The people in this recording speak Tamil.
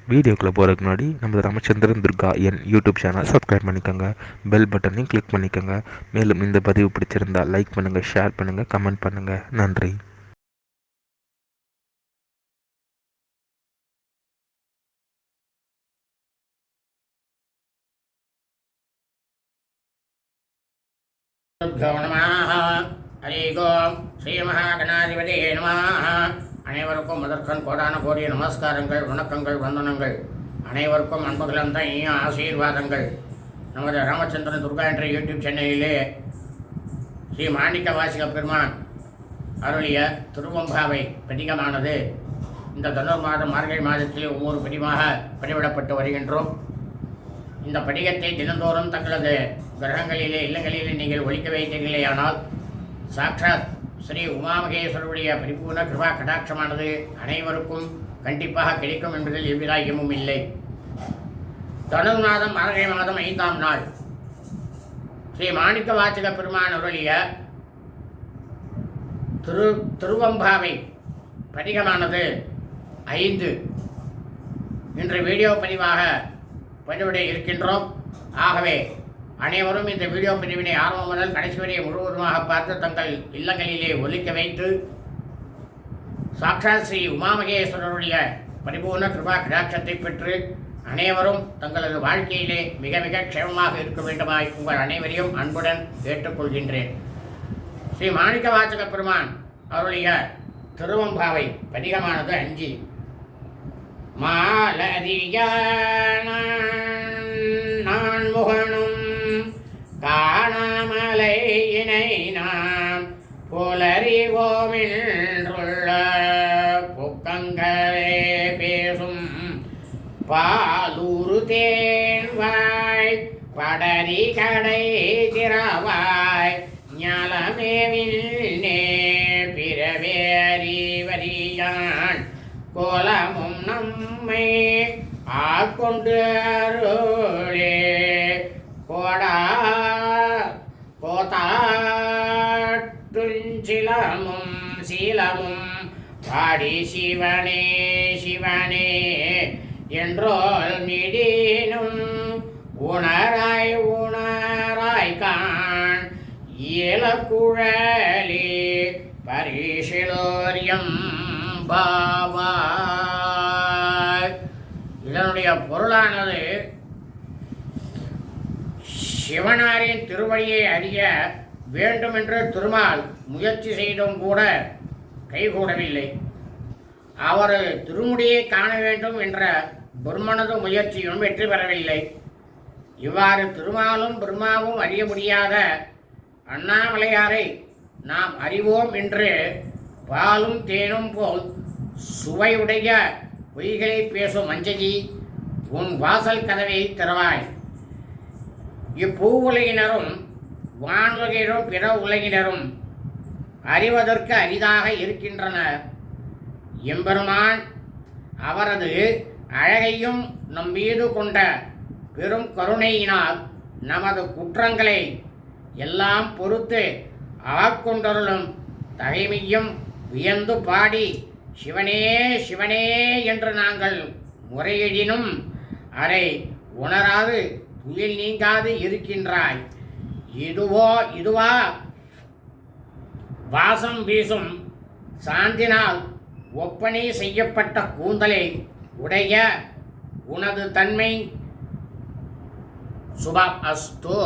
வீடியோக்குள்ளே போகிறதுக்கு முன்னாடி நம்ம ராமச்சந்திரன் துர்கா என் யூடியூப் சேனல் சப்ஸ்கிரைப் பண்ணிக்கோங்க, பெல் பட்டனையும் கிளிக் பண்ணிக்கோங்க. மேலும் இந்த பதிவு பிடிச்சிருந்தால் லைக் பண்ணுங்கள், ஷேர் பண்ணுங்கள், கமெண்ட் பண்ணுங்கள். நன்றி. அனைவருக்கும் முதற்கண் கோடான கோடிய நமஸ்காரங்கள், வணக்கங்கள், வந்தனங்கள். அனைவருக்கும் அன்புகளந்த இனிய ஆசீர்வாதங்கள். நமது ராமச்சந்திரன் துர்கா என்ற யூடியூப் சேனலிலே ஸ்ரீ மாணிக்க வாசக பெருமான் அருளிய திருவம்பாவை பதிகமானது இந்த தனுர் மாதம் மார்கழி மாதத்தில் ஒவ்வொரு பதிகமாக பதிவிடப்பட்டு வருகின்றோம். இந்த படிகத்தை தினந்தோறும் தங்களது கிரகங்களிலே இல்லங்களிலே நீங்கள் ஒழிக்க வைத்தீர்களேயானால் சாக்ஷாத் ஸ்ரீ உமாமகேஸ்வருடைய பரிபூர்ண கிருபா கடாட்சமானது அனைவருக்கும் கண்டிப்பாக கிடைக்கும் என்பதில் எவ்வித ஐயமும் இல்லை. தனுர் மாதம் மார்கழி மாதம் 5ஆம் நாள் ஸ்ரீ மாணிக்க வாசக பெருமான் அருளிய திருவம்பாவை பதிகமானது 5 இன்று வீடியோ பதிவாக பதிவிட இருக்கின்றோம். ஆகவே அனைவரும் இந்த வீடியோ பதிவினை ஆரம்பம் முதல் கடைசி வரை முழுவதுமாக பார்த்து தங்கள் இல்லங்களிலே ஒலிக்க வைத்து சாக்ஷாத் ஸ்ரீ உமாமகேஸ்வரருடைய பரிபூர்ண கிருபா கடாட்சத்தை பெற்று அனைவரும் தங்களது வாழ்க்கையிலே மிக மிக க்ஷேமமாக இருக்க வேண்டுமாய் உங்கள் அனைவரையும் அன்புடன் கேட்டுக்கொள்கின்றேன். ஸ்ரீ மாணிக்க வாசக பெருமான் அவருடைய திருவம்பாவை பதிகமானது 5. மாலதியான நான் முகனும் காணாமலை இணை நாம் புலறிவோமின்றுள்ள புக்கங்களே பேசும் பாலூரு தேன்வாய் படரி கடை திறவாய் ஞாலமேவில்னே பிறவே அறிவறியான் கோலமும் நம்மை ஆட்கொண்டு அருளே கோதாட்டுஞ்சிலமும் சீலமும் பாடி சிவனே சிவனே என்றோல் மிடினும் உணராய் உணராய் கான் இயலக்குழலி பரிசிலோரியம் பாவாய். இதனுடைய பொருளானது சிவனாரின் திருவடியை அறிய வேண்டுமென்று திருமால் முயற்சி செய்தும் கூட கைகூடவில்லை. அவர் திருமுடியை காண வேண்டும் என்ற பிரம்மனது முயற்சியும் வெற்றி பெறவில்லை. இவ்வாறு திருமாலும் பிரம்மாவும் அறிய முடியாத அண்ணாமலையாரை நாம் அறிவோம் என்று பாலும் தேனும் போல் சுவையுடைய பொய்களை பேசும் அஞ்சகி, உன் வாசல் கதவை திறவாய். இப்பூ உலகினரும் வானுலகினரும் பிற உலகினரும் அறிவதற்கு அரிதாக இருக்கின்றனர். எம்பெருமான் அவரது அழகையும் நம் மீது கொண்ட பெரும் கருணையினால் நமது குற்றங்களை எல்லாம் பொறுத்து ஆட்கொண்டருளும் தகைமையும் வியந்து பாடி சிவனே சிவனே என்று நாங்கள் முறையிடினும் அதை உணராது துயில் நீங்காது இருக்கின்றாய். இதுவா வாசம் வீசும் சாந்தினால் ஒப்பனை செய்யப்பட்ட கூந்தலை உடைய உனது தன்மை சுபம் அஸ்தோ.